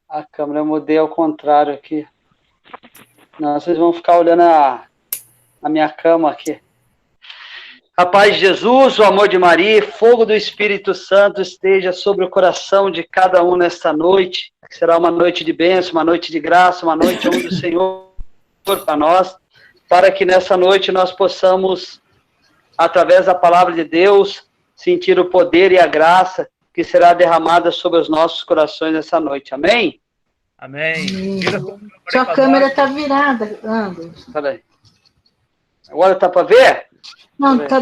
A câmera eu mudei ao contrário aqui. Não, vocês vão ficar olhando a minha cama aqui. A paz de Jesus, o amor de Maria, fogo do Espírito Santo esteja sobre o coração de cada um nesta noite. Será uma noite de bênção, uma noite de graça, uma noite onde o Senhor para nós, para que nessa noite nós possamos, através da palavra de Deus, sentir o poder e a graça que será derramada sobre os nossos corações nessa noite. Amém? Amém. Sua câmera está virada, Anderson. Peraí. Agora tá para ver? Não, tá,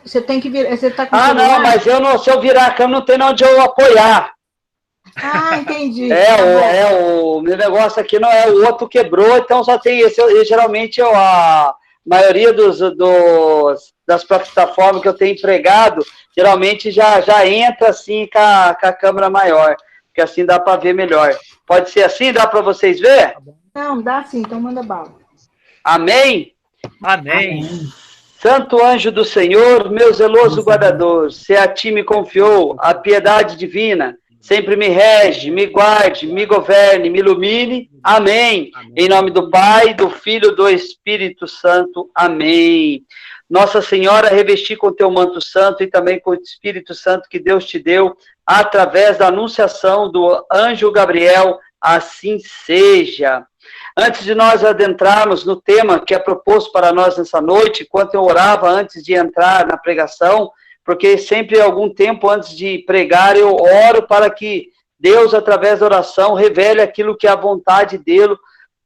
você tem que virar. Você tá com não, mas se eu virar a câmera, não tem onde eu apoiar. Ah, entendi. O meu negócio aqui não é, o outro quebrou, então só tem esse. Geralmente a maioria das plataformas que eu tenho empregado, geralmente já entra assim com a câmera maior, porque assim dá para ver melhor. Pode ser assim? Dá para vocês ver? Não, dá sim, então manda bala. Amém? Amém. Santo anjo do Senhor, meu zeloso guardador, se a ti me confiou a piedade divina, sempre me rege, me guarde, me governe, me ilumine. Amém. Em nome do Pai, do Filho e do Espírito Santo. Amém. Nossa Senhora, revesti com teu manto santo e também com o Espírito Santo que Deus te deu, através da anunciação do anjo Gabriel, assim seja. Antes de nós adentrarmos no tema que é proposto para nós nessa noite, enquanto eu orava antes de entrar na pregação, porque sempre algum tempo antes de pregar eu oro para que Deus, através da oração, revele aquilo que é a vontade dele,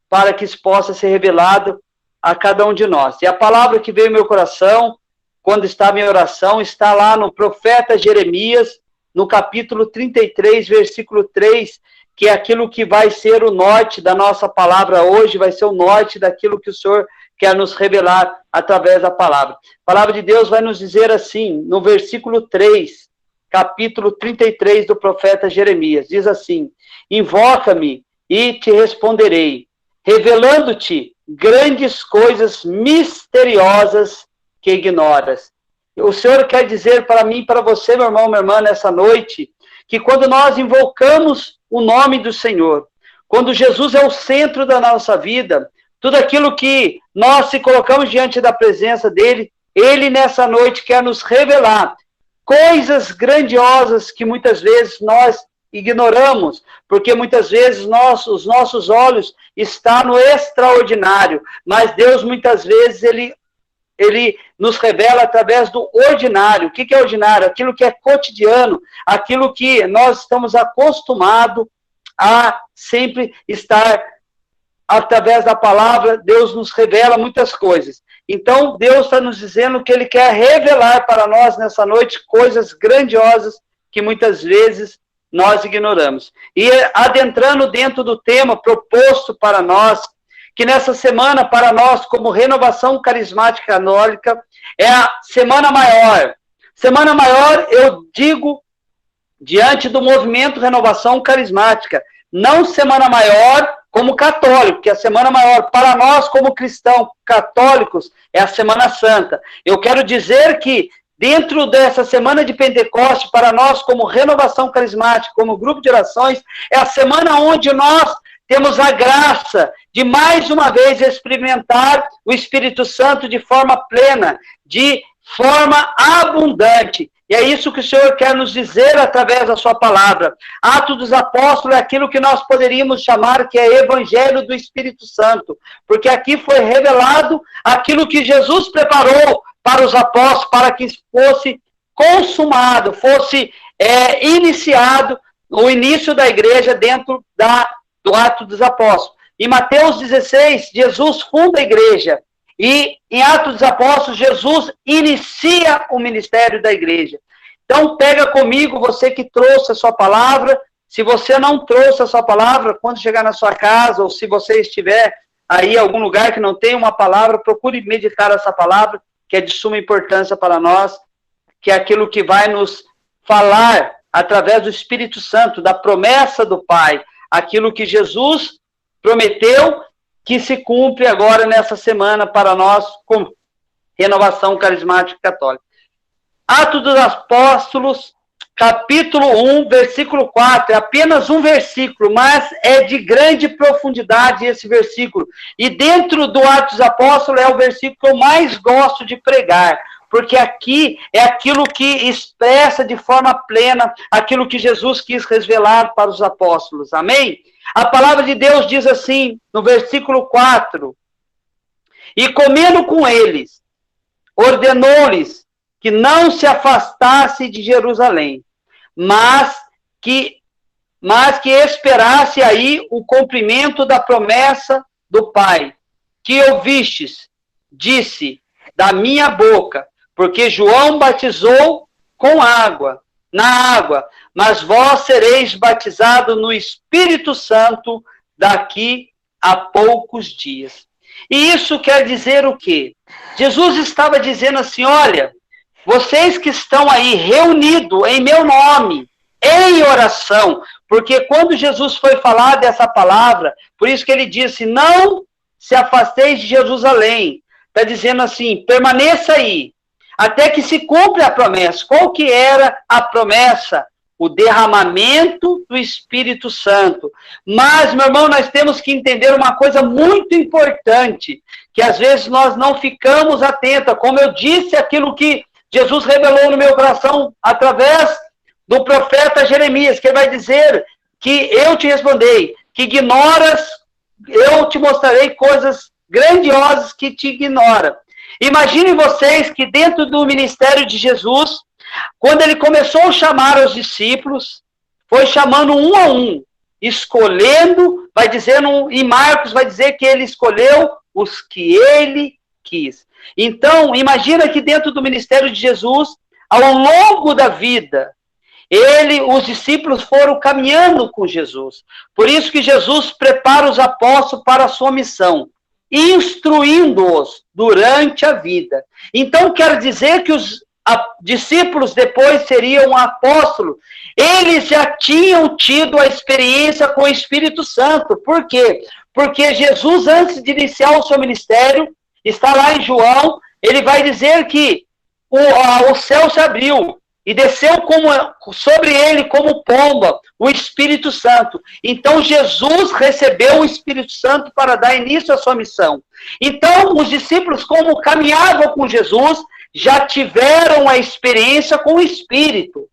para que isso possa ser revelado a cada um de nós. E a palavra que veio ao meu coração, quando está a minha oração, está lá no profeta Jeremias, no capítulo 33, versículo 3, que é aquilo que vai ser o norte da nossa palavra hoje, vai ser o norte daquilo que o Senhor quer nos revelar através da palavra. A palavra de Deus vai nos dizer assim, no versículo 3, capítulo 33 do profeta Jeremias, diz assim: invoca-me e te responderei, revelando-te grandes coisas misteriosas que ignoras. O Senhor quer dizer para mim, para você, meu irmão, minha irmã, nessa noite, que quando nós invocamos o nome do Senhor, quando Jesus é o centro da nossa vida, tudo aquilo que nós se colocamos diante da presença dele, ele nessa noite quer nos revelar coisas grandiosas que muitas vezes nós ignoramos, porque muitas vezes os nossos olhos estão no extraordinário, mas Deus muitas vezes ele nos revela através do ordinário. O que é ordinário? Aquilo que é cotidiano, aquilo que nós estamos acostumados a sempre estar através da palavra. Deus nos revela muitas coisas. Então, Deus está nos dizendo que Ele quer revelar para nós nessa noite coisas grandiosas que muitas vezes nós ignoramos. E adentrando dentro do tema proposto para nós, que nessa semana, para nós, como Renovação Carismática Católica, é a Semana Maior. Semana Maior, eu digo, diante do movimento Renovação Carismática, não Semana Maior como católico, que a Semana Maior, para nós, como cristãos católicos, é a Semana Santa. Eu quero dizer que, dentro dessa Semana de Pentecostes, para nós, como Renovação Carismática, como grupo de orações, é a semana onde nós temos a graça de, mais uma vez, experimentar o Espírito Santo de forma plena, de forma abundante. E é isso que o Senhor quer nos dizer através da sua palavra. Atos dos Apóstolos é aquilo que nós poderíamos chamar que é Evangelho do Espírito Santo, porque aqui foi revelado aquilo que Jesus preparou para os apóstolos, para que fosse consumado, fosse iniciado o início da igreja dentro do Ato dos Apóstolos. Em Mateus 16, Jesus funda a igreja. E em Atos dos Apóstolos, Jesus inicia o ministério da igreja. Então, pega comigo, você que trouxe a sua palavra. Se você não trouxe a sua palavra, quando chegar na sua casa, ou se você estiver aí em algum lugar que não tem uma palavra, procure meditar essa palavra, que é de suma importância para nós, que é aquilo que vai nos falar, através do Espírito Santo, da promessa do Pai, aquilo que Jesus prometeu, que se cumpre agora nessa semana para nós, como Renovação Carismática Católica. Atos dos Apóstolos, capítulo 1, versículo 4, é apenas um versículo, mas é de grande profundidade esse versículo. E dentro do Atos dos Apóstolos é o versículo que eu mais gosto de pregar, porque aqui é aquilo que expressa de forma plena aquilo que Jesus quis revelar para os apóstolos. Amém? A palavra de Deus diz assim, no versículo 4, e comendo com eles, ordenou-lhes que não se afastasse de Jerusalém, mas que esperasse aí o cumprimento da promessa do Pai, que ouvistes, disse, da minha boca, porque João batizou com água, na água, mas vós sereis batizados no Espírito Santo daqui a poucos dias. E isso quer dizer o quê? Jesus estava dizendo assim, olha, vocês que estão aí reunidos em meu nome, em oração, porque quando Jesus foi falar dessa palavra, por isso que ele disse, não se afasteis de Jerusalém, está dizendo assim, permaneça aí, até que se cumpra a promessa. Qual que era a promessa? O derramamento do Espírito Santo. Mas, meu irmão, nós temos que entender uma coisa muito importante, que às vezes nós não ficamos atentos. Como eu disse, aquilo que Jesus revelou no meu coração através do profeta Jeremias, que ele vai dizer que eu te respondei, que ignoras, eu te mostrarei coisas grandiosas que te ignora. Imaginem vocês que dentro do ministério de Jesus, quando ele começou a chamar os discípulos, foi chamando um a um, escolhendo, vai dizendo, em Marcos vai dizer que ele escolheu os que ele quis. Então, imagina que dentro do ministério de Jesus, ao longo da vida, os discípulos foram caminhando com Jesus. Por isso que Jesus prepara os apóstolos para a sua missão, instruindo-os durante a vida. Então, quer dizer que os discípulos depois seriam apóstolos. Eles já tinham tido a experiência com o Espírito Santo. Por quê? Porque Jesus, antes de iniciar o seu ministério, está lá em João, ele vai dizer que o céu se abriu e desceu sobre ele como pomba o Espírito Santo. Então, Jesus recebeu o Espírito Santo para dar início à sua missão. Então, os discípulos, como caminhavam com Jesus, já tiveram a experiência com o Espírito.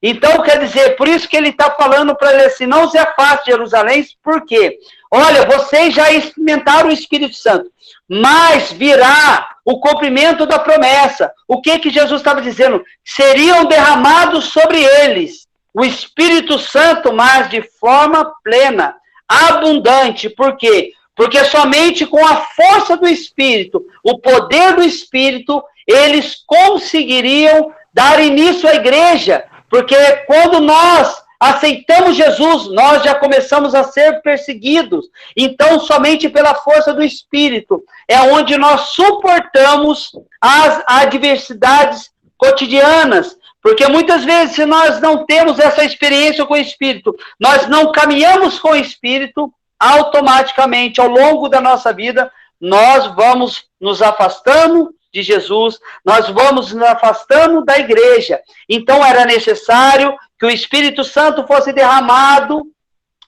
Então, quer dizer, por isso que ele está falando para ele assim, não se afaste de Jerusalém, por quê? Olha, vocês já experimentaram o Espírito Santo, mas virá o cumprimento da promessa. O que Jesus estava dizendo? Seriam derramados sobre eles o Espírito Santo, mas de forma plena, abundante. Por quê? Porque somente com a força do Espírito, o poder do Espírito, eles conseguiriam dar início à igreja. Porque quando nós aceitamos Jesus, nós já começamos a ser perseguidos. Então, somente pela força do Espírito é onde nós suportamos as adversidades cotidianas. Porque muitas vezes, se nós não temos essa experiência com o Espírito, nós não caminhamos com o Espírito, automaticamente, ao longo da nossa vida, nós vamos nos afastando de Jesus, nós vamos nos afastando da igreja. Então, era necessário que o Espírito Santo fosse derramado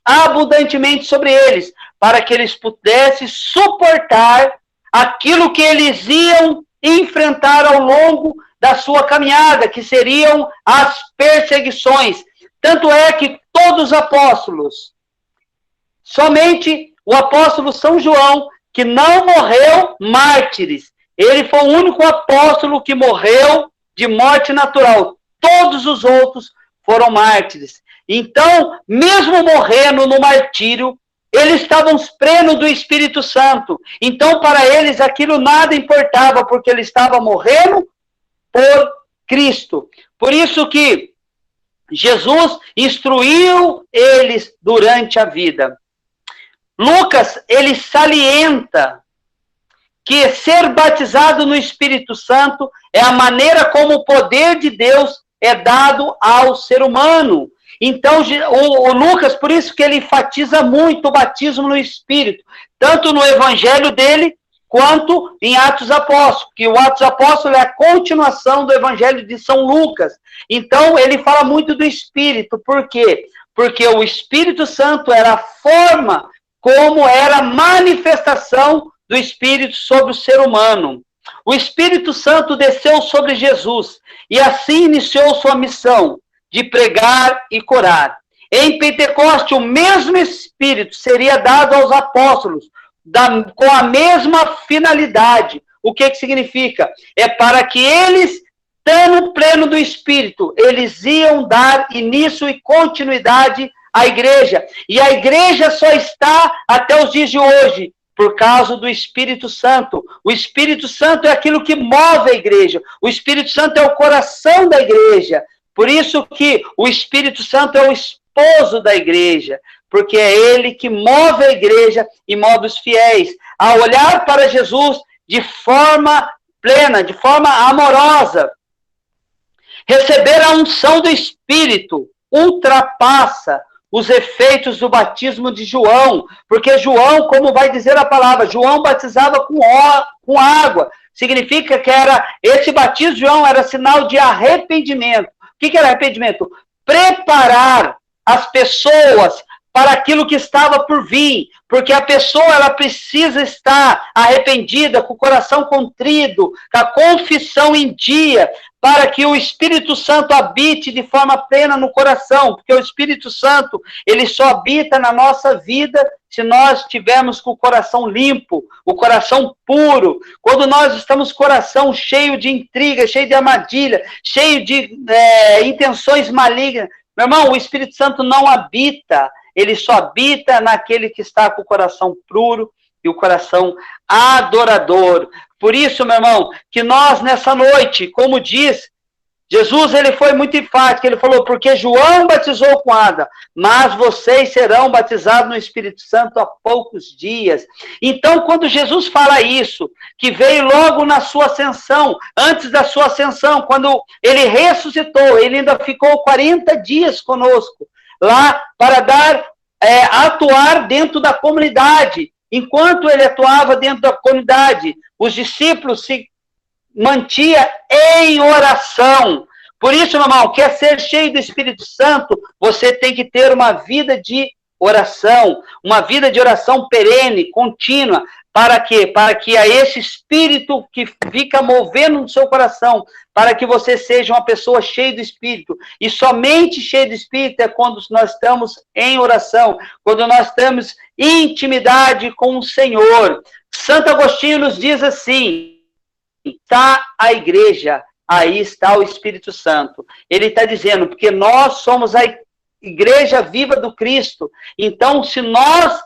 abundantemente sobre eles, para que eles pudessem suportar aquilo que eles iam enfrentar ao longo da sua caminhada, que seriam as perseguições. Tanto é que todos os apóstolos, somente o apóstolo São João, que não morreu mártires, ele foi o único apóstolo que morreu de morte natural. Todos os outros foram mártires. Então, mesmo morrendo no martírio, eles estavam plenos do Espírito Santo. Então, para eles, aquilo nada importava, porque eles estavam morrendo por Cristo. Por isso que Jesus instruiu eles durante a vida. Lucas, ele salienta que ser batizado no Espírito Santo é a maneira como o poder de Deus é dado ao ser humano. Então, o Lucas, por isso que ele enfatiza muito o batismo no Espírito, tanto no evangelho dele, quanto em Atos Apóstolos, que o Atos Apóstolos é a continuação do Evangelho de São Lucas. Então, ele fala muito do Espírito. Por quê? Porque o Espírito Santo era a forma como era a manifestação do Espírito sobre o ser humano. O Espírito Santo desceu sobre Jesus e assim iniciou sua missão de pregar e curar. Em Pentecoste, o mesmo Espírito seria dado aos apóstolos, com a mesma finalidade. O que significa? É para que eles, estando pleno do Espírito, eles iam dar início e continuidade à igreja. E a igreja só está até os dias de hoje por causa do Espírito Santo. O Espírito Santo é aquilo que move a igreja. O Espírito Santo é o coração da igreja. Por isso que o Espírito Santo é o esposo da igreja, porque é ele que move a igreja e move os fiéis a olhar para Jesus de forma plena, de forma amorosa. Receber a unção do Espírito ultrapassa os efeitos do batismo de João, porque João, como vai dizer a palavra, João batizava com água. Significa que esse batismo de João era sinal de arrependimento. O que era arrependimento? Preparar as pessoas para aquilo que estava por vir, porque a pessoa ela precisa estar arrependida, com o coração contrido, com a confissão em dia, para que o Espírito Santo habite de forma plena no coração, porque o Espírito Santo ele só habita na nossa vida se nós tivermos com o coração limpo, o coração puro. Quando nós estamos com o coração cheio de intriga, cheio de armadilha, cheio de intenções malignas, meu irmão, o Espírito Santo não habita. Ele só habita naquele que está com o coração puro e o coração adorador. Por isso, meu irmão, que nós nessa noite, como diz, Jesus ele foi muito enfático, ele falou, porque João batizou com água, mas vocês serão batizados no Espírito Santo há poucos dias. Então, quando Jesus fala isso, que veio logo na sua ascensão, antes da sua ascensão, quando ele ressuscitou, ele ainda ficou 40 dias conosco, lá para atuar dentro da comunidade. Enquanto ele atuava dentro da comunidade, os discípulos se mantinham em oração. Por isso, meu irmão, quer ser cheio do Espírito Santo, você tem que ter uma vida de oração, uma vida de oração perene, contínua. Para quê? Para que a esse Espírito que fica movendo no seu coração, para que você seja uma pessoa cheia do Espírito. E somente cheio do Espírito é quando nós estamos em oração, quando nós temos intimidade com o Senhor. Santo Agostinho nos diz assim, está a igreja, aí está o Espírito Santo. Ele está dizendo, porque nós somos a igreja viva do Cristo. Então, se nós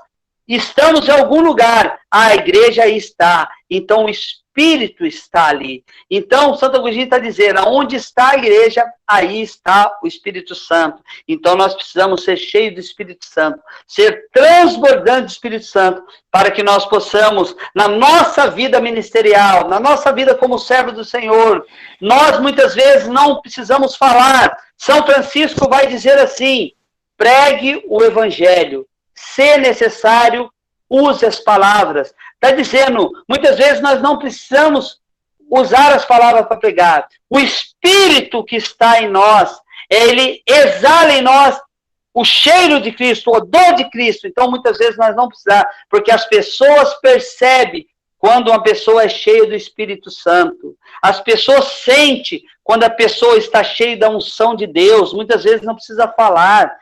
estamos em algum lugar, a igreja aí está. Então, o Espírito está ali. Então, Santo Agostinho está dizendo, onde está a igreja, aí está o Espírito Santo. Então, nós precisamos ser cheios do Espírito Santo, ser transbordantes do Espírito Santo, para que nós possamos, na nossa vida ministerial, na nossa vida como servo do Senhor, nós muitas vezes não precisamos falar. São Francisco vai dizer assim, pregue o Evangelho. Se necessário, use as palavras. Está dizendo, muitas vezes nós não precisamos usar as palavras para pregar. O Espírito que está em nós, ele exala em nós o cheiro de Cristo, o odor de Cristo. Então, muitas vezes nós não precisamos, porque as pessoas percebem quando uma pessoa é cheia do Espírito Santo. As pessoas sentem quando a pessoa está cheia da unção de Deus. Muitas vezes não precisa falar.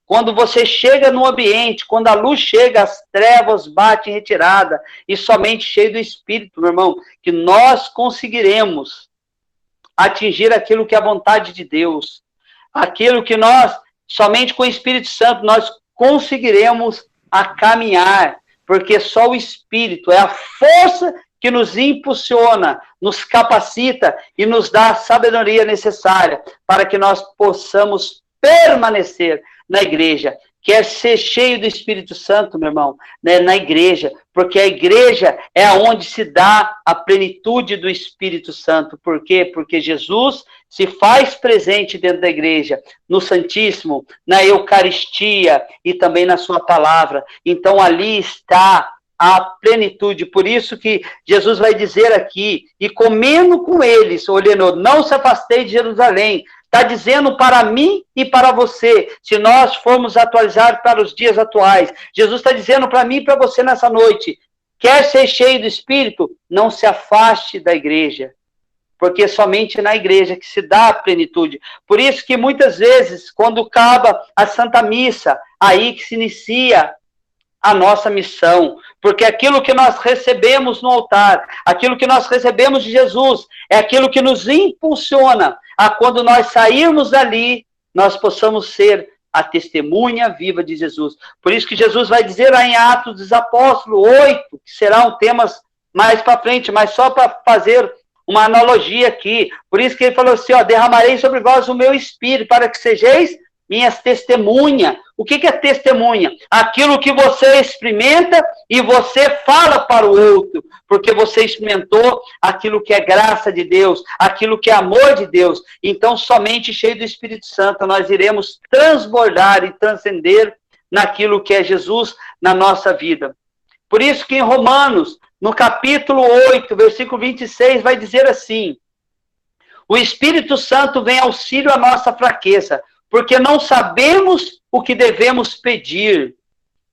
Quando você chega no ambiente, quando a luz chega, as trevas batem em retirada, e somente cheio do Espírito, meu irmão, que nós conseguiremos atingir aquilo que é a vontade de Deus, aquilo que nós, somente com o Espírito Santo, nós conseguiremos a caminhar, porque só o Espírito é a força que nos impulsiona, nos capacita e nos dá a sabedoria necessária para que nós possamos permanecer na igreja. Quer ser cheio do Espírito Santo, meu irmão, né, na igreja, porque a igreja é onde se dá a plenitude do Espírito Santo. Por quê? Porque Jesus se faz presente dentro da igreja, no Santíssimo, na Eucaristia e também na sua palavra. Então ali está a plenitude. Por isso que Jesus vai dizer aqui, e comendo com eles, olhando, não se afastei de Jerusalém. Está dizendo para mim e para você, se nós formos atualizar para os dias atuais. Jesus está dizendo para mim e para você nessa noite, quer ser cheio do Espírito? Não se afaste da igreja, porque é somente na igreja que se dá a plenitude. Por isso que muitas vezes, quando acaba a Santa Missa, aí que se inicia a nossa missão, porque aquilo que nós recebemos no altar, aquilo que nós recebemos de Jesus, é aquilo que nos impulsiona a quando nós sairmos dali, nós possamos ser a testemunha viva de Jesus. Por isso que Jesus vai dizer lá em Atos dos Apóstolos 8, que serão temas mais para frente, mas só para fazer uma analogia aqui. Por isso que ele falou assim, ó, derramarei sobre vós o meu espírito, para que sejais minhas testemunhas. O que é testemunha? Aquilo que você experimenta e você fala para o outro, porque você experimentou aquilo que é graça de Deus, aquilo que é amor de Deus. Então, somente cheio do Espírito Santo, nós iremos transbordar e transcender naquilo que é Jesus na nossa vida. Por isso que em Romanos, no capítulo 8, versículo 26, vai dizer assim, o Espírito Santo vem auxílio à nossa fraqueza, porque não sabemos o que devemos pedir,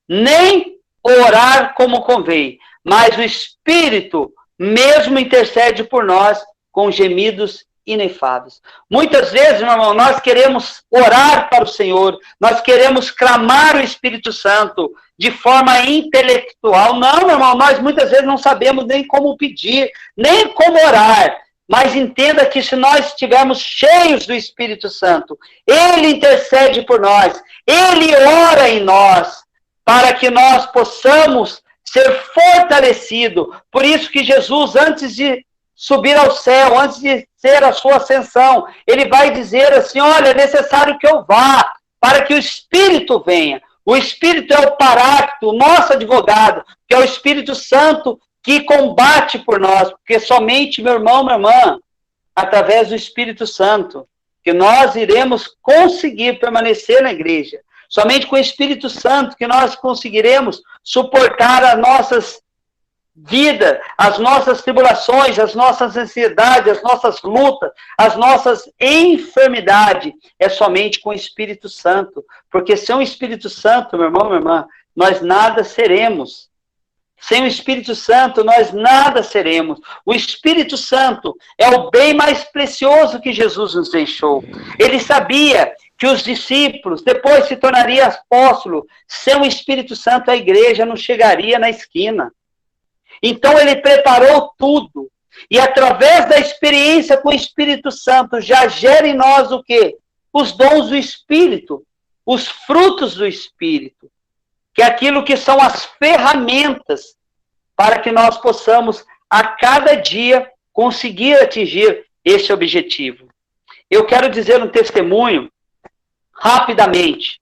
nem orar como convém, mas o Espírito mesmo intercede por nós com gemidos inefáveis. Muitas vezes, meu irmão, nós queremos orar para o Senhor, nós queremos clamar o Espírito Santo de forma intelectual. Não, meu irmão, nós muitas vezes não sabemos nem como pedir, nem como orar. Mas entenda que se nós estivermos cheios do Espírito Santo, Ele intercede por nós, Ele ora em nós, para que nós possamos ser fortalecidos. Por isso que Jesus, antes de subir ao céu, antes de ser a sua ascensão, Ele vai dizer assim, olha, é necessário que eu vá, para que o Espírito venha. O Espírito é o Paráclito, o nosso advogado, que é o Espírito Santo, que combate por nós, porque somente, meu irmão, minha irmã, através do Espírito Santo, que nós iremos conseguir permanecer na igreja. Somente com o Espírito Santo que nós conseguiremos suportar as nossas vidas, as nossas tribulações, as nossas ansiedades, as nossas lutas, as nossas enfermidades. É somente com o Espírito Santo, porque sem o Espírito Santo, meu irmão, minha irmã, nós nada seremos. Sem o Espírito Santo, nós nada seremos. O Espírito Santo é o bem mais precioso que Jesus nos deixou. Ele sabia que os discípulos depois se tornariam apóstolos. Sem o Espírito Santo, a igreja não chegaria na esquina. Então, ele preparou tudo. E através da experiência com o Espírito Santo, já gera em nós o quê? Os dons do Espírito, os frutos do Espírito. Que é aquilo que são as ferramentas para que nós possamos, a cada dia, conseguir atingir esse objetivo. Eu quero dizer um testemunho, rapidamente.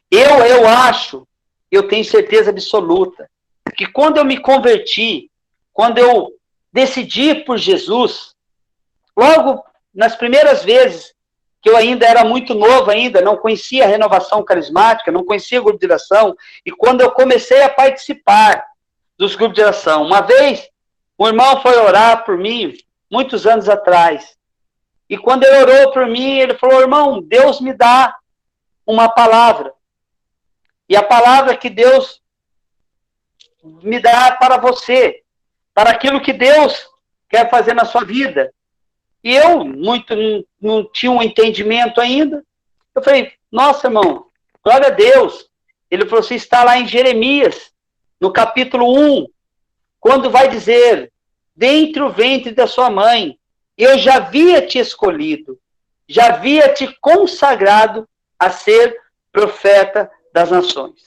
Eu acho, eu tenho certeza absoluta, que quando eu me converti, quando eu decidi por Jesus, logo nas primeiras vezes, que eu ainda era muito novo ainda, não conhecia a renovação carismática, não conhecia o grupo de oração, e quando eu comecei a participar dos grupos de oração, uma vez, um irmão foi orar por mim, muitos anos atrás, e quando ele orou por mim, ele falou, irmão, Deus me dá uma palavra, e a palavra que Deus me dá para você, para aquilo que Deus quer fazer na sua vida. E eu não tinha um entendimento ainda. Eu falei, nossa, irmão, glória a Deus. Ele falou assim, está lá em Jeremias, no capítulo 1, quando vai dizer, dentre o ventre da sua mãe, eu já havia te escolhido, já havia te consagrado a ser profeta das nações.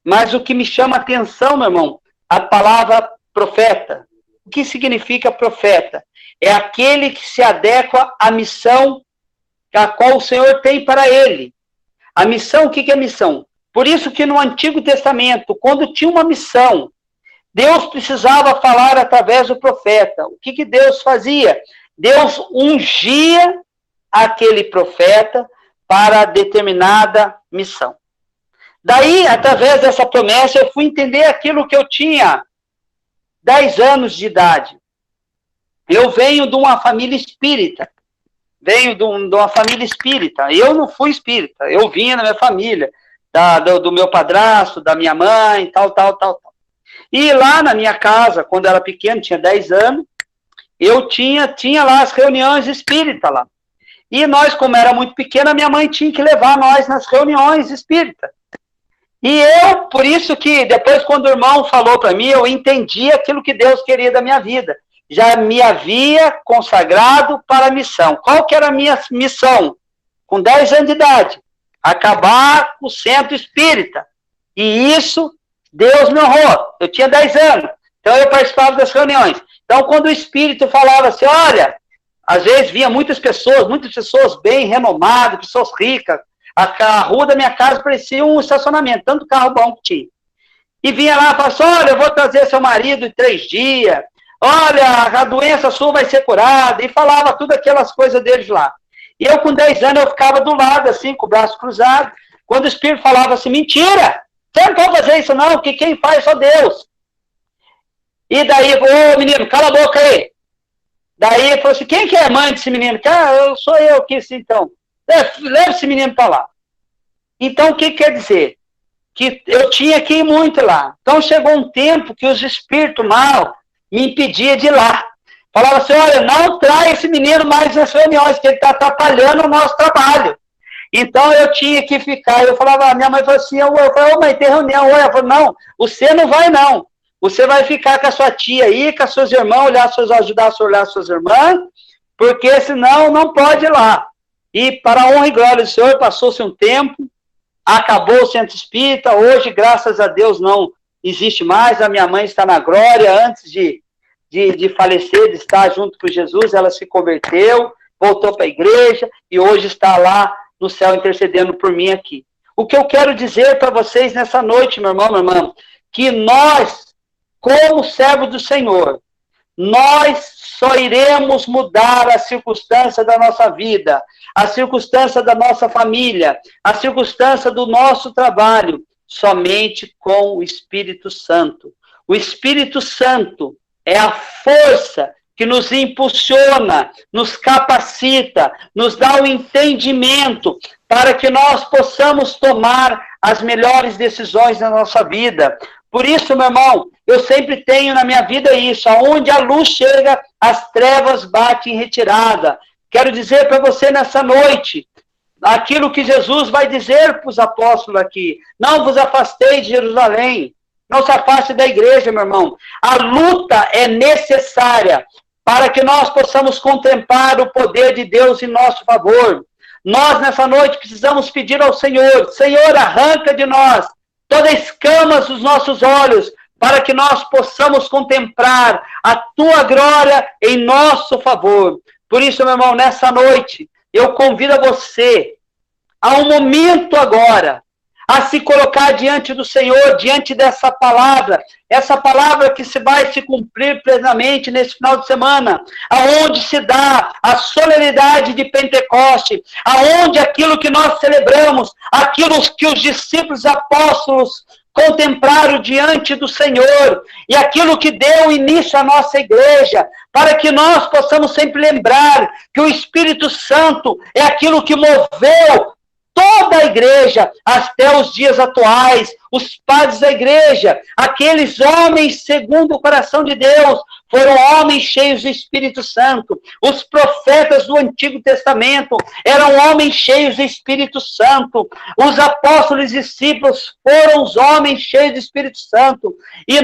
Mas o que me chama a atenção, meu irmão, a palavra profeta. O que significa profeta? É aquele que se adequa à missão a qual o Senhor tem para ele. A missão, o que é missão? Por isso que no Antigo Testamento, quando tinha uma missão, Deus precisava falar através do profeta. O que Deus fazia? Deus ungia aquele profeta para determinada missão. Daí, através dessa promessa, eu fui entender aquilo que eu tinha 10 anos de idade. Eu venho de uma família espírita. Eu não fui espírita. Eu vinha na minha família, do meu padrasto, da minha mãe, tal. E lá na minha casa, quando eu era pequeno, tinha 10 anos, eu tinha lá as reuniões espíritas lá. E nós, como era muito pequena, minha mãe tinha que levar nós nas reuniões espíritas. E eu, por isso que depois, quando o irmão falou para mim, eu entendi aquilo que Deus queria da minha vida. Já me havia consagrado para a missão. Qual que era a minha missão? Com 10 anos de idade. Acabar o centro espírita. E isso, Deus me honrou. Eu tinha 10 anos. Então, eu participava das reuniões. Então, quando o espírito falava assim, olha, às vezes vinha muitas pessoas bem renomadas, pessoas ricas. A rua da minha casa parecia um estacionamento, tanto carro bom que tinha. E vinha lá e falava assim, olha, eu vou trazer seu marido em 3 dias. Olha, a doença sua vai ser curada. E falava tudo aquelas coisas deles lá. E eu, com 10 anos, eu ficava do lado, assim, com o braço cruzado. Quando o espírito falava assim, mentira! Você não pode fazer isso não, que quem faz é só Deus. E daí, ô menino, cala a boca aí. Daí ele falou assim, quem que é a mãe desse menino? Sou eu que assim, então. Leva esse menino para lá. Então, o que quer dizer? Que eu tinha que ir muito lá. Então, chegou um tempo que os espíritos maus me impediam de ir lá. Falava assim, olha, não traz esse menino mais nas reuniões, que ele está atrapalhando o nosso trabalho. Então, eu tinha que ficar. Eu falava, minha mãe falou assim, eu falei, ô mãe, tem reunião. Ela falou, não, você não vai não. Você vai ficar com a sua tia aí, com as suas irmãs, ajudar a olhar as suas irmãs, porque senão não pode ir lá. E para a honra e glória do Senhor, passou-se um tempo, acabou o centro espírita, hoje, graças a Deus, não existe mais, a minha mãe está na glória, antes de falecer, de estar junto com Jesus, ela se converteu, voltou para a igreja, e hoje está lá no céu intercedendo por mim aqui. O que eu quero dizer para vocês nessa noite, meu irmão, minha irmã, que nós, como servos do Senhor, nós só iremos mudar a circunstância da nossa vida, a circunstância da nossa família, a circunstância do nosso trabalho, somente com o Espírito Santo. O Espírito Santo é a força que nos impulsiona, nos capacita, nos dá o entendimento para que nós possamos tomar as melhores decisões na nossa vida. Por isso, meu irmão, eu sempre tenho na minha vida isso, aonde a luz chega, as trevas batem em retirada. Quero dizer para você nessa noite, aquilo que Jesus vai dizer para os apóstolos aqui, não vos afasteis de Jerusalém, não se afaste da igreja, meu irmão. A luta é necessária para que nós possamos contemplar o poder de Deus em nosso favor. Nós, nessa noite, precisamos pedir ao Senhor, Senhor, arranca de nós todas as escamas dos nossos olhos, para que nós possamos contemplar a Tua glória em nosso favor. Por isso, meu irmão, nessa noite, eu convido a você, a um momento agora, a se colocar diante do Senhor, diante dessa palavra, essa palavra que se vai se cumprir plenamente nesse final de semana, aonde se dá a solenidade de Pentecoste, aonde aquilo que nós celebramos, aquilo que os discípulos apóstolos contemplaram diante do Senhor, e aquilo que deu início à nossa igreja, para que nós possamos sempre lembrar que o Espírito Santo é aquilo que moveu toda a igreja, até os dias atuais, os padres da igreja, aqueles homens segundo o coração de Deus, foram homens cheios do Espírito Santo. Os profetas do Antigo Testamento eram homens cheios do Espírito Santo. Os apóstolos e discípulos foram os homens cheios do Espírito Santo. E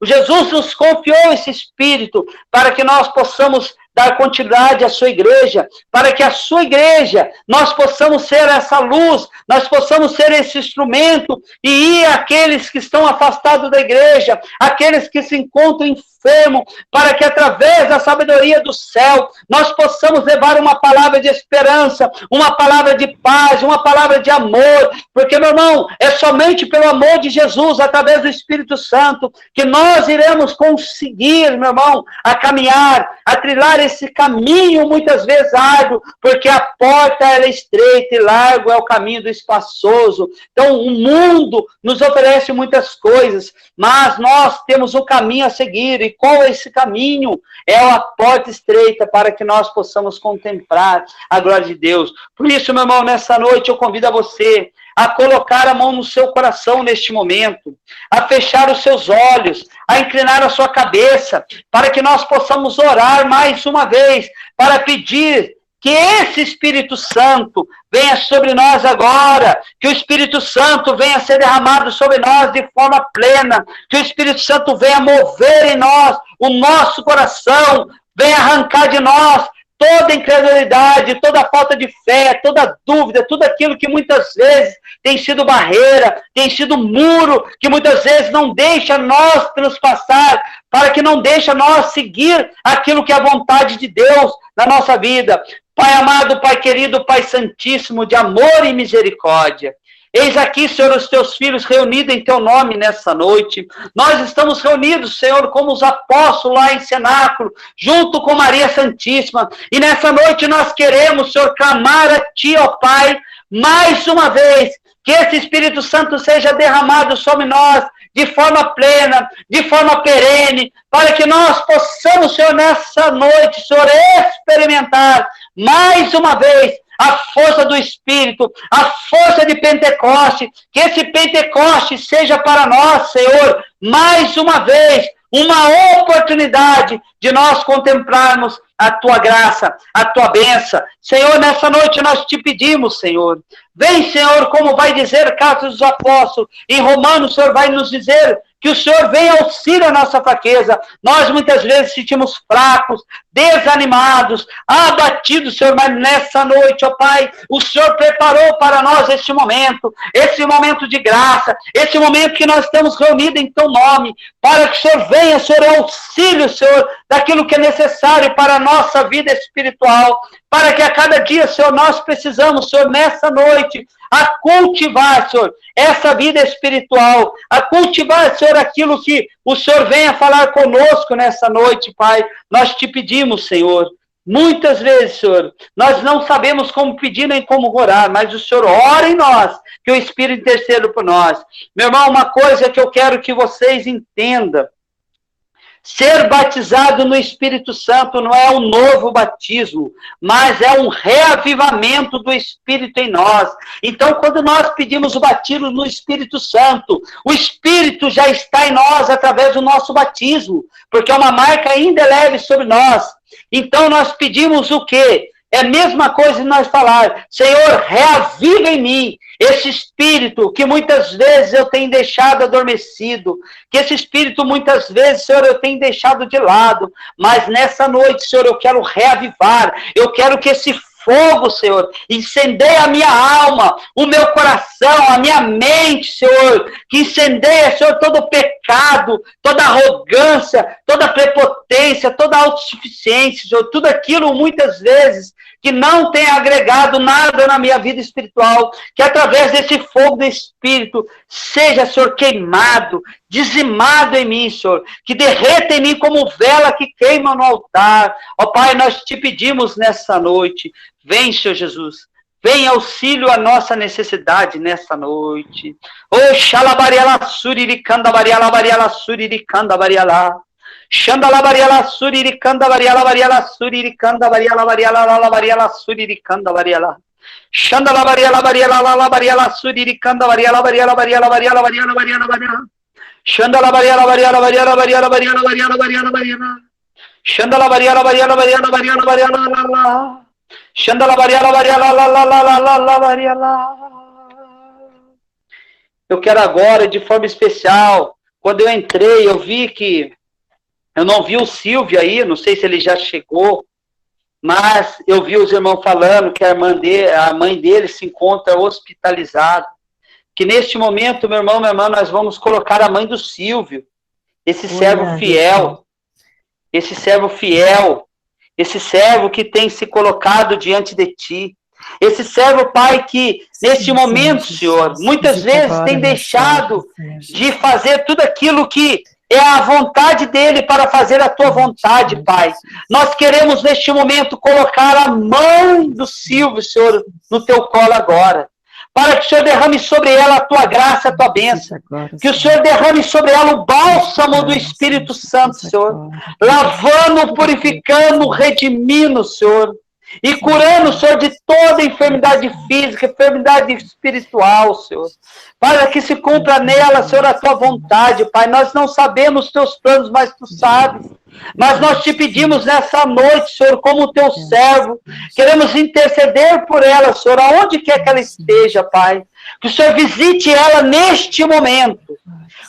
Jesus nos confiou esse Espírito para que nós possamos dar continuidade à sua igreja, para que a sua igreja, nós possamos ser essa luz, nós possamos ser esse instrumento, e ir àqueles que estão afastados da igreja, aqueles que se encontram enfermos, para que através da sabedoria do céu, nós possamos levar uma palavra de esperança, uma palavra de paz, uma palavra de amor, porque, meu irmão, é somente pelo amor de Jesus, através do Espírito Santo, que nós iremos conseguir, meu irmão, a caminhar, a trilhar esse caminho, muitas vezes árduo, porque a porta ela é estreita e largo é o caminho do espaçoso. Então, o mundo nos oferece muitas coisas, mas nós temos um caminho a seguir. E qual é esse caminho? É a porta estreita para que nós possamos contemplar a glória de Deus. Por isso, meu irmão, nessa noite eu convido a você a colocar a mão no seu coração neste momento, a fechar os seus olhos, a inclinar a sua cabeça, para que nós possamos orar mais uma vez, para pedir que esse Espírito Santo venha sobre nós agora, que o Espírito Santo venha ser derramado sobre nós de forma plena, que o Espírito Santo venha mover em nós o nosso coração, venha arrancar de nós toda incredulidade, toda falta de fé, toda dúvida, tudo aquilo que muitas vezes tem sido barreira, tem sido muro, que muitas vezes não deixa nós transpassar, para que não deixa nós seguir aquilo que é a vontade de Deus na nossa vida. Pai amado, Pai querido, Pai santíssimo, de amor e misericórdia, eis aqui, Senhor, os teus filhos reunidos em teu nome nessa noite. Nós estamos reunidos, Senhor, como os apóstolos lá em cenáculo, junto com Maria Santíssima. E nessa noite nós queremos, Senhor, clamar a ti, ó Pai, mais uma vez, que esse Espírito Santo seja derramado sobre nós de forma plena, de forma perene, para que nós possamos, Senhor, nessa noite, Senhor, experimentar mais uma vez a força do Espírito, a força de Pentecoste, que esse Pentecoste seja para nós, Senhor, mais uma vez, uma oportunidade de nós contemplarmos a tua graça, a tua bênção. Senhor, nessa noite nós te pedimos, Senhor, vem, Senhor, como vai dizer Carta dos Apóstolos, em Romanos, o Senhor vai nos dizer que o Senhor vem auxílio à nossa fraqueza. Nós muitas vezes sentimos fracos, desanimados, abatidos, Senhor, mas nessa noite, ó Pai, o Senhor preparou para nós esse momento de graça, esse momento que nós estamos reunidos em teu nome, para que o Senhor venha, Senhor, auxílio, Senhor, daquilo que é necessário para a nossa vida espiritual, para que a cada dia, Senhor, nós precisamos, Senhor, nessa noite, a cultivar, Senhor, essa vida espiritual, a cultivar, Senhor, aquilo que o Senhor venha falar conosco nessa noite, Pai. Nós te pedimos, Senhor, muitas vezes, Senhor, nós não sabemos como pedir nem como orar, mas o Senhor ora em nós, que o Espírito interceda por nós. Meu irmão, uma coisa que eu quero que vocês entendam, ser batizado no Espírito Santo não é um novo batismo, mas é um reavivamento do Espírito em nós. Então, quando nós pedimos o batismo no Espírito Santo, o Espírito já está em nós através do nosso batismo, porque é uma marca indelével sobre nós. Então, nós pedimos o quê? É a mesma coisa que nós falar, Senhor, reaviva em mim esse espírito que muitas vezes eu tenho deixado adormecido, que esse espírito muitas vezes, Senhor, eu tenho deixado de lado, mas nessa noite, Senhor, eu quero reavivar, eu quero que esse fogo, Senhor, incendeie a minha alma, o meu coração, a minha mente, Senhor, que incendeie, Senhor, todo o pecado, toda arrogância, toda prepotência, toda autossuficiência, Senhor, tudo aquilo muitas vezes que não tem agregado nada na minha vida espiritual, que através desse fogo do Espírito seja, Senhor, queimado, dizimado em mim, Senhor, que derreta em mim como vela que queima no altar. Ó Pai, nós te pedimos nessa noite, vem, Senhor Jesus, vem auxílio à nossa necessidade nessa noite. Ô xalabariala suriricanda bariala bariala suriricanda bariala. Xandala bariala suriricanda bariala bariala suriricanda bariala bariala la bariala suriricanda bariala. Xandala bariala bariala la bariala suriricanda bariala bariala bariala bariala bariala bariala bariala. Xandala bariala bariala bariala bariala bariala bariala bariala bariala. Xandala bariala bariala bariala bariala bariala la la. Xandala bariala bariala la la la la la la bariala. Eu quero agora, de forma especial, quando eu entrei, eu vi que eu não vi o Silvio aí, não sei se ele já chegou, mas eu vi os irmãos falando que a mãe dele se encontra hospitalizada. Que neste momento, meu irmão, minha irmã, nós vamos colocar a mãe do Silvio, esse servo fiel, esse servo que tem se colocado diante de ti. Esse servo, Pai, que neste momento, Senhor, muitas vezes tem deixado de fazer tudo aquilo que é a vontade dele para fazer a tua vontade, Pai. Nós queremos, neste momento, colocar a mãe do Silvio, Senhor, no teu colo agora. Para que o Senhor derrame sobre ela a tua graça, a tua bênção. Que o Senhor derrame sobre ela o bálsamo do Espírito Santo, Senhor. Lavando, purificando, redimindo, Senhor. E curando, Senhor, de toda enfermidade física, enfermidade espiritual, Senhor. Para que se cumpra nela, Senhor, a tua vontade, Pai. Nós não sabemos os teus planos, mas tu sabes. Mas nós te pedimos nessa noite, Senhor, como teu servo, queremos interceder por ela, Senhor, aonde quer que ela esteja, Pai. Que o Senhor visite ela neste momento.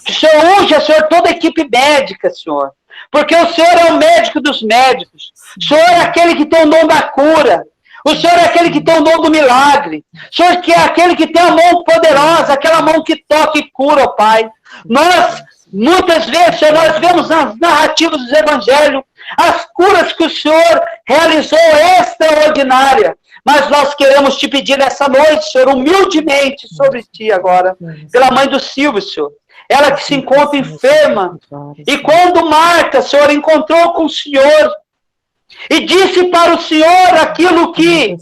Que o Senhor unja, Senhor, toda a equipe médica, Senhor. Porque o Senhor é o médico dos médicos. O Senhor é aquele que tem o dom da cura. O Senhor é aquele que tem o dom do milagre. O Senhor que é aquele que tem a mão poderosa, aquela mão que toca e cura, ó Pai. Nós, muitas vezes, Senhor, nós vemos nas narrativas dos evangelhos as curas que o Senhor realizou extraordinária. Mas nós queremos te pedir nessa noite, Senhor, humildemente sobre ti agora, pela mãe do Silvio, Senhor. Ela que se encontra enferma. E quando Marta, Senhor, encontrou com o Senhor e disse para o Senhor aquilo que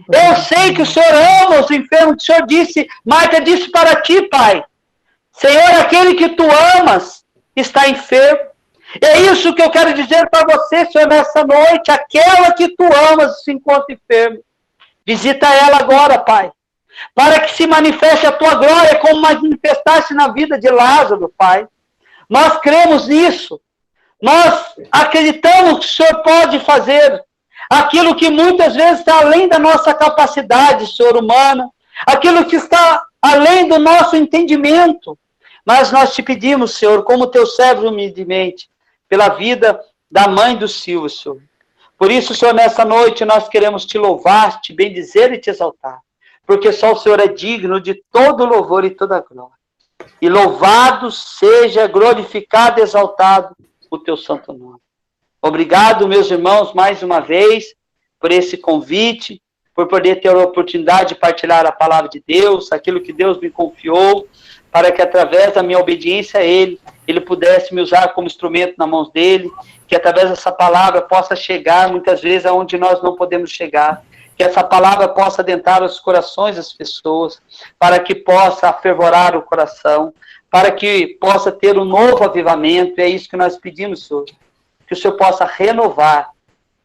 eu sei que o Senhor ama os enfermos, o Senhor disse, Marta disse para ti, Pai, Senhor, aquele que tu amas está enfermo. É isso que eu quero dizer para você, Senhor, nessa noite. Aquela que tu amas se encontra enfermo. Visita ela agora, Pai. Para que se manifeste a tua glória como manifestaste na vida de Lázaro, Pai. Nós cremos nisso. Nós acreditamos que o Senhor pode fazer aquilo que muitas vezes está além da nossa capacidade, Senhor, humana. Aquilo que está além do nosso entendimento. Mas nós te pedimos, Senhor, como teu servo humildemente, pela vida da mãe do Silvio, Senhor. Por isso, Senhor, nessa noite nós queremos te louvar, te bendizer e te exaltar. Porque só o Senhor é digno de todo louvor e toda glória. E louvado seja, glorificado e exaltado o teu santo nome. Obrigado, meus irmãos, mais uma vez, por esse convite, por poder ter a oportunidade de partilhar a palavra de Deus, aquilo que Deus me confiou, para que através da minha obediência a Ele pudesse me usar como instrumento nas mãos dEle, que através dessa palavra possa chegar muitas vezes aonde nós não podemos chegar, que essa palavra possa adentrar os corações das pessoas, para que possa afervorar o coração, para que possa ter um novo avivamento, e é isso que nós pedimos, Senhor, que o Senhor possa renovar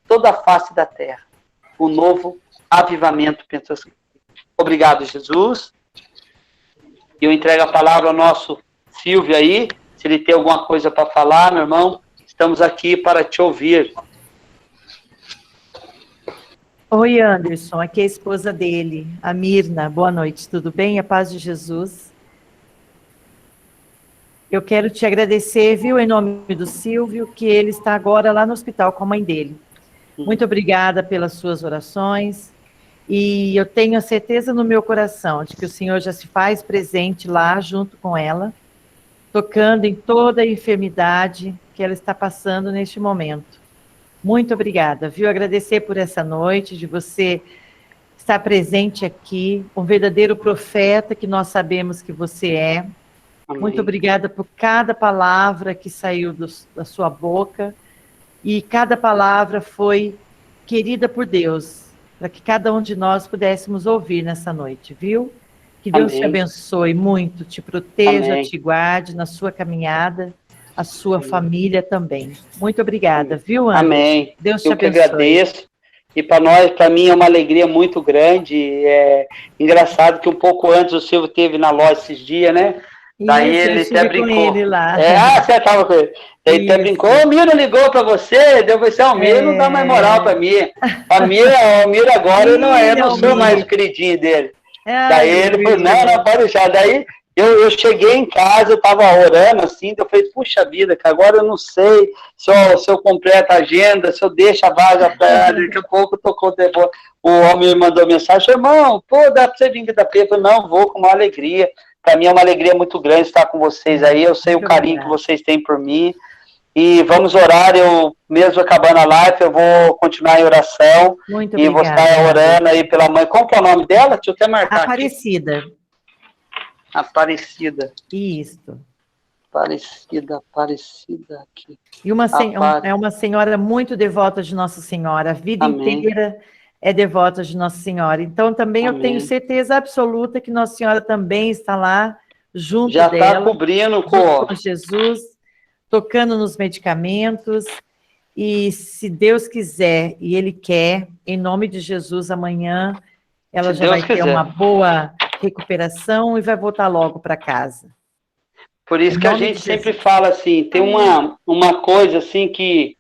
toda a face da terra, um novo avivamento pentecostal. Obrigado, Jesus. Eu entrego a palavra ao nosso Silvio aí, se ele tem alguma coisa para falar, meu irmão, estamos aqui para te ouvir. Oi, Anderson, aqui é a esposa dele, a Mirna. Boa noite, tudo bem? A paz de Jesus. Eu quero te agradecer, viu, em nome do Silvio, que ele está agora lá no hospital com a mãe dele. Muito obrigada pelas suas orações. E eu tenho a certeza no meu coração de que o Senhor já se faz presente lá junto com ela, tocando em toda a enfermidade que ela está passando neste momento. Muito obrigada, viu? Agradecer por essa noite, de você estar presente aqui, um verdadeiro profeta que nós sabemos que você é. Amém. Muito obrigada por cada palavra que saiu da sua boca, e cada palavra foi querida por Deus, para que cada um de nós pudéssemos ouvir nessa noite, viu? Que Deus Amém. Te abençoe muito, te proteja, Amém. Te guarde na sua caminhada, a sua Amém. Família também. Muito obrigada, viu, Ana? Amém. Deus te abençoe. Eu que agradeço. E para mim é uma alegria muito grande. É engraçado que um pouco antes o Silvio esteve na loja esses dias, né? Daí ele até brincou. Com ele lá. Você estava com ele. Ele até brincou, o Miro ligou para você, deu você, o Miro não dá mais moral para mim. O Miro agora eu não sou mais o queridinho dele. Daí ele falou, não, pode deixar. Daí eu cheguei em casa, eu estava orando assim, eu falei, puxa vida, que agora eu não sei se eu completo a agenda, se eu deixo a vaga para ela. Daqui a pouco tocou o homem me mandou mensagem, irmão, dá para você vir quinta-feira? Eu falei, não, vou com uma alegria. Para mim é uma alegria muito grande estar com vocês aí, eu sei o carinho que vocês têm por mim. E vamos orar, eu mesmo acabando a live, eu vou continuar em oração. Muito obrigada. E vou estar orando aí pela mãe. Qual que é o nome dela? Deixa eu até marcar Aparecida. Aqui. Aparecida. Isso. Aparecida aqui. E é uma senhora muito devota de Nossa Senhora, a vida Amém. inteira é devota de Nossa Senhora. Então, também eu tenho certeza absoluta que Nossa Senhora também está lá, junto já dela. Já está cobrindo com Jesus, tocando nos medicamentos. E se Deus quiser, e Ele quer, em nome de Jesus, amanhã, ela já vai ter uma boa recuperação e vai voltar logo para casa. Por isso que a gente sempre fala assim, tem uma coisa assim que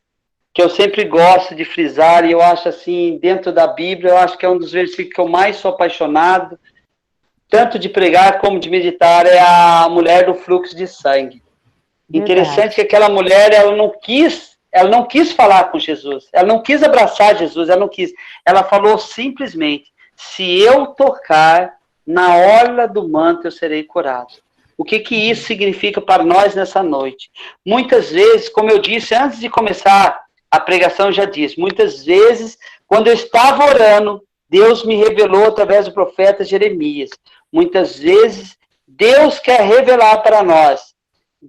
eu sempre gosto de frisar, e eu acho assim, dentro da Bíblia, eu acho que é um dos versículos que eu mais sou apaixonado, tanto de pregar como de meditar, é a mulher do fluxo de sangue. Verdade. Interessante que aquela mulher, ela não quis falar com Jesus, ela não quis abraçar Jesus, ela não quis. Ela falou simplesmente, se eu tocar na orla do manto, eu serei curado. O que isso significa para nós nessa noite? Muitas vezes, como eu disse, antes de começar a pregação, eu já disse, muitas vezes, quando eu estava orando, Deus me revelou através do profeta Jeremias. Muitas vezes, Deus quer revelar para nós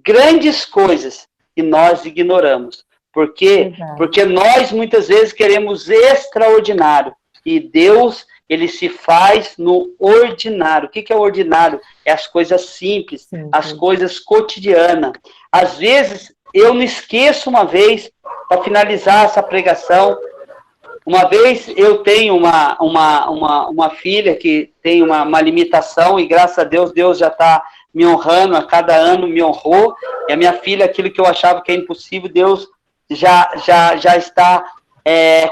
grandes coisas e nós ignoramos. Por quê? Porque nós, muitas vezes, queremos extraordinário. E Deus, ele se faz no ordinário. O que é o ordinário? É as coisas simples, as coisas cotidianas. Às vezes, eu me esqueço uma vez, para finalizar essa pregação, uma vez eu tenho uma filha que tem uma limitação, e graças a Deus, Deus já está me honrando, a cada ano me honrou, e a minha filha, aquilo que eu achava que é impossível, Deus já está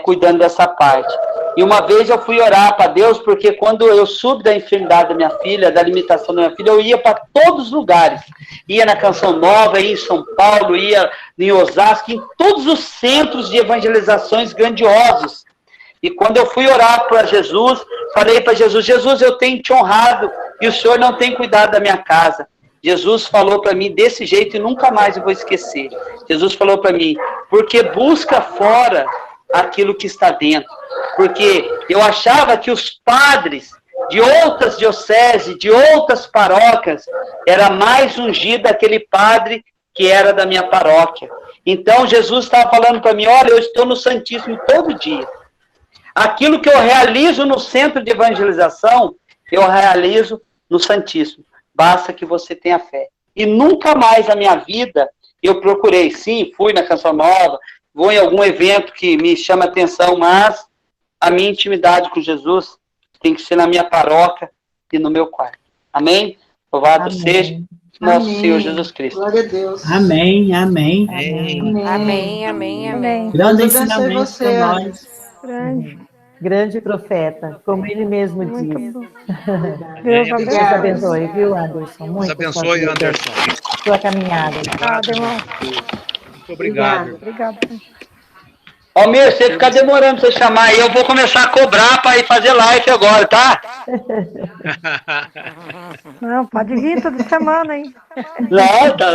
cuidando dessa parte. E uma vez eu fui orar para Deus, porque quando eu soube da enfermidade da minha filha, da limitação da minha filha, eu ia para todos os lugares. Ia na Canção Nova, ia em São Paulo, ia em Osasco, em todos os centros de evangelizações grandiosos. E quando eu fui orar para Jesus, falei para Jesus, Jesus, eu tenho te honrado, e o Senhor não tem cuidado da minha casa. Jesus falou para mim desse jeito e nunca mais eu vou esquecer. Jesus falou para mim, porque busca fora aquilo que está dentro. Porque eu achava que os padres de outras dioceses, de outras paróquias, era mais ungido aquele padre que era da minha paróquia. Então Jesus estava falando para mim, olha, eu estou no Santíssimo todo dia. Aquilo que eu realizo no centro de evangelização, eu realizo no Santíssimo. Basta que você tenha fé. E nunca mais na minha vida eu procurei. Sim, fui na Canção Nova, vou em algum evento que me chama atenção, mas a minha intimidade com Jesus tem que ser na minha paróquia e no meu quarto. Amém? Louvado seja nosso Senhor Jesus Cristo. Glória a Deus. Amém, amém. Amém, amém, amém. Grande ensinamento para nós. Grande profeta, como ele mesmo diz. Deus Deus abençoe, viu, Anderson? Deus abençoe, Anderson. Sua caminhada. Muito obrigado. Obrigado. Almir, você fica demorando pra você chamar aí, eu vou começar a cobrar para ir fazer live agora, tá? Não, pode vir toda semana, hein? Não, tá.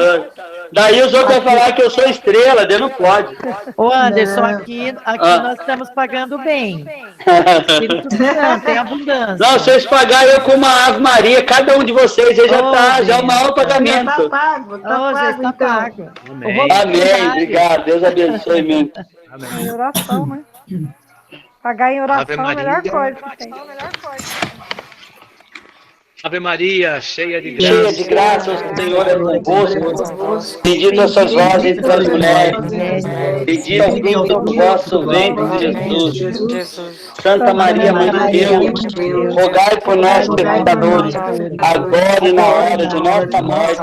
Daí os outros vão falar que eu sou estrela, Deus não pode. Ô, Anderson, aqui nós estamos pagando bem. Espírito Santo, tem abundância. Não, se vocês pagarem eu com uma Ave Maria, cada um de vocês, aí já é o maior pagamento. Tá pago, Já está pago. Amém, obrigado, Deus abençoe muito. Em oração, né? Pagar em oração é a melhor coisa que tem. Ave Maria, cheia de graça. Cheia de graça, o Senhor é convosco. Bendita sois vós entre as mulheres. Bendito é o fruto do vosso ventre, Jesus. Santa Maria, Mãe de Deus, rogai por nós, pecadores, agora e na hora de nossa morte.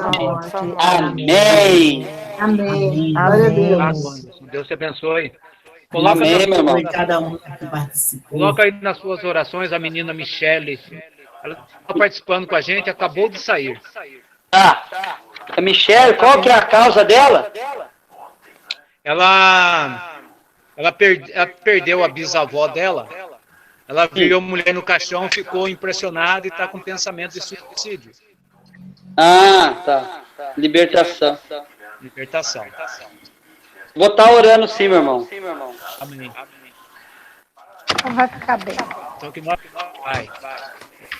Amém. Amém. Glória a Deus. Deus te abençoe. Amém, meu irmão. Cada um que participou. Coloca aí nas suas orações a menina Michele. Ela está participando com a gente, acabou de sair. A Michele, qual que é a causa dela? Ela perdeu a bisavó dela. Ela viu a mulher no caixão, ficou impressionada e está com pensamento de suicídio. Tá. Libertação. Vou estar orando sim, meu irmão. Amém. Então vai ficar bem. Então que nós vai.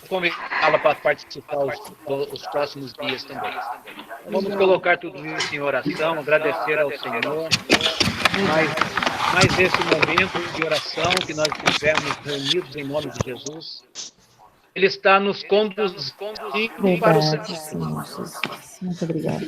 Vou convidá-la para participar os próximos dias também. Vamos colocar tudo isso em oração, agradecer ao Senhor. Mais esse momento de oração que nós tivemos reunidos em nome de Jesus. Ele está nos conduzindo para o Obrigado, Senhor. Senhor Jesus. Muito obrigado,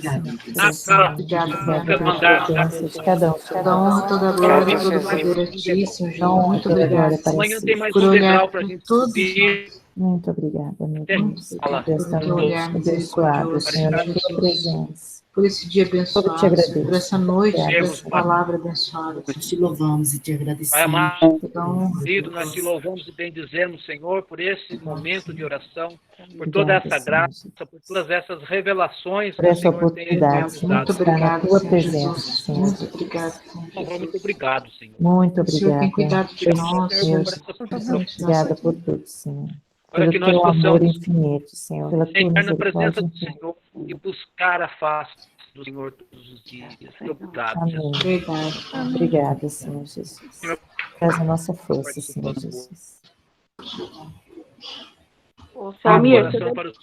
Obrigado pela providência de cada um. Toda honra, toda glória, todo poder a ti, Senhor Jesus. Muito obrigado Amanhã tem mais por um olhar degrau para a por gente todos subir. Muito obrigada, meu Deus. Fala. Deus está abençoado, Senhor, na tua presença. por esse dia abençoado, te agradeço. Senhor, por essa noite, por Obrigado. essa palavra abençoada. Nós te louvamos e te Pai agradecemos. amado, Toda honra, nós te louvamos e bendizemos, Senhor, por esse momento de oração, por Obrigada, toda essa Senhor graça, Jesus. por todas essas revelações Por que o essa Senhor tem oportunidade, nos Senhor, dado. muito de estar na obrigado, tua Senhor presença, Jesus. Senhor Muito Jesus. obrigado, Senhor Muito Jesus. obrigado, Senhor. Muito O Senhor tem obrigada. cuidado de nós, Senhor, Senhor. obrigada por tudo, Senhor. Para Pelo que nós teu amor possamos infinito, Senhor. Pela tua entrar na misericórdia presença do infinita. Senhor e buscar a face do Senhor todos os dias. Muito obrigado, Amém. Jesus. Obrigado. Obrigada, Senhor Jesus. Traz a nossa força, Senhor Jesus. Ô, Abra o Samir, coração para os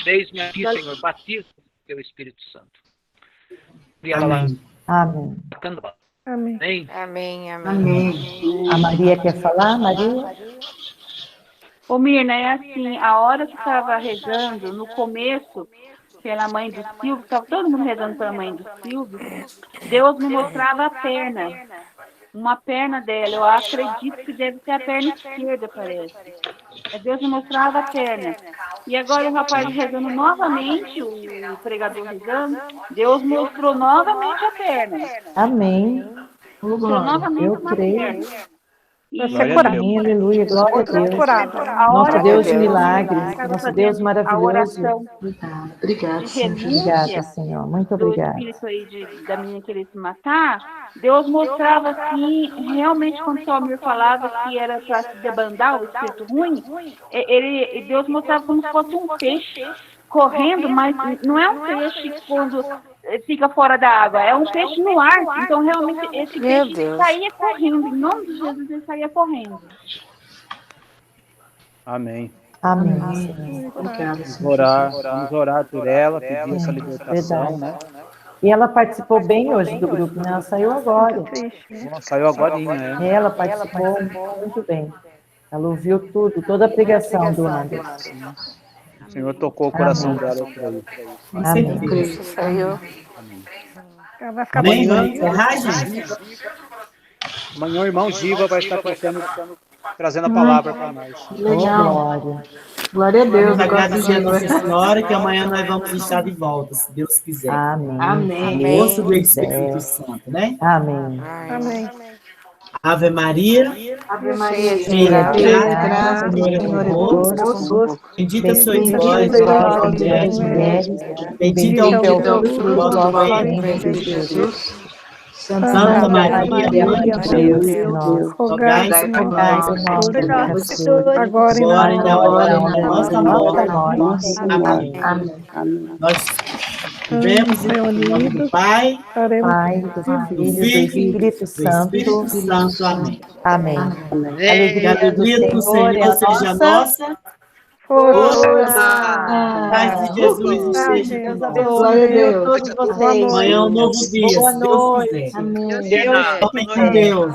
Eis-me aqui, Senhor, batiza o teu Espírito Santo. E ela Amém. Amém. Amém. Amém. amém, amém. Amém. A Maria quer falar, Maria? Ô, Mirna, é assim, a hora que estava rezando, no começo, pela mãe do Silvio, estava todo mundo rezando pela mãe do Silvio, Deus me mostrava a perna, uma perna dela, eu acredito que deve ser a perna esquerda, parece. Deus me mostrava a perna. E agora o rapaz rezando novamente, o pregador rezando, Deus mostrou novamente a perna. Amém. Mostrou novamente Eu uma creio. perna. Vai ser curado. Amém, aleluia, glória a Deus. Curado. A Nosso hora Deus que de eu milagres, estava nosso fazendo Deus a maravilhoso. oração Obrigado, de Senhor Jesus. Obrigada, renúncia Senhor. Muito do obrigada. espírito aí da menina querer se matar, Deus mostrava assim, realmente quando o Salmir falava que era para se debandar o espírito ruim, Deus mostrava como se fosse um peixe correndo, mas não é um peixe quando fica fora da água, é um peixe no ar. Então realmente esse Meu peixe Deus. saía correndo, em nome de Jesus ele saía correndo. Amém. Amém, Senhor. Obrigado, Senhor Vamos orar por ela, pedir essa libertação, né? E ela participou bem hoje do grupo, né? Ela saiu agora. Saiu agorinha, né? Ela participou muito bem. Ela ouviu tudo, toda a pregação do Anderson. O Senhor tocou o coração Amém. dela, eu creio. Amém. Saiu. Ela vai ficar Amém? bonita. Vamos encerrar, gente? Amanhã o irmão Giva vai estar trazendo a palavra para nós. Legal. Glória. Glória a Deus. Vamos Agora agradecer a Nossa Senhor. Senhora, que amanhã nós vamos estar de volta, se Deus quiser. Amém. Amém. Força do Espírito Santo, né? Amém. Amém. Ave Maria, Ave Maria, Cheia de cheia de graça, graça, Senhor é Senhor é convosco. Bendita sois Bendita vós sois vós entre entre as as mulheres. mulheres. Bendito é o fruto do fruto do vosso vosso ventre, ventre, Jesus. Santa Maria, Mãe de Deus, Deus, rogai por rogai nós, por nós, Pecadores, pecadores, agora e na agora e na hora agora da e na nossa hora da morte. nossa morte. Amém. Amém. Nós vivemos em nome do Pai, Pai, do Filho e do Espírito Santo. Espírito Santo. Amém. Amém. Que a Alegria alegria do Senhor é Senhor a seja nossa. nossa. Força. A paz de Jesus esteja Deus com nós. abençoe. Glória a Deus. Todos vocês. Boa noite. Amanhã é um novo dia, Boa se Deus noite. quiser. Amém. Fiquem com Deus.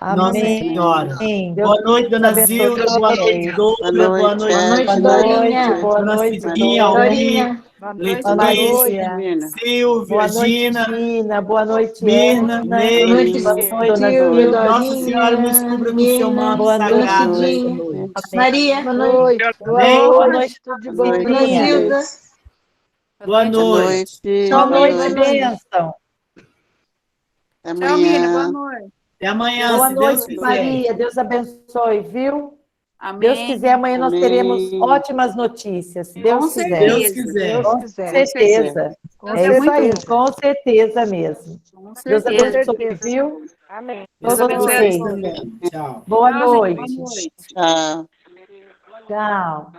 Nossa Amém. Senhora. Deus Boa noite, Dona abençoe Zilda. todos Boa noite, vocês. Dora. Boa noite, Boa noite, Boa Dorinha. noite, boa Dona noite, Cidinha, Dora. Dorinha. Boa noite. Boa Letícia, noite, Silvia, boa noite, Gina, Tina. Boa noite, Mirna, Edna. Ney. Boa noite, Boa noite, Dona Silvia, Silvia. Nossa Senhora nos Dorinha, cubra com o seu Mirna, manto Boa Dona sagrado esta Cidinha, noite. Maria, Boa noite. Boa Amém? noite, tudo de bom. Dona Zilda. Boa noite. Boa noite, Boa noite. bênção. Tchau, Mina, boa noite. Até amanhã, Boa se Deus noite, quiser. Maria. Deus abençoe, viu? Amém. Deus quiser, amanhã nós teremos ótimas notícias. Se Deus Com quiser. Deus quiser. Com certeza. Com É isso aí, certeza. com certeza mesmo. Com Deus certeza. abençoe, viu? Amém. Deus Todos abençoe vocês. também. Tchau. Boa Tchau, gente. noite. Boa noite. Tchau. Tchau.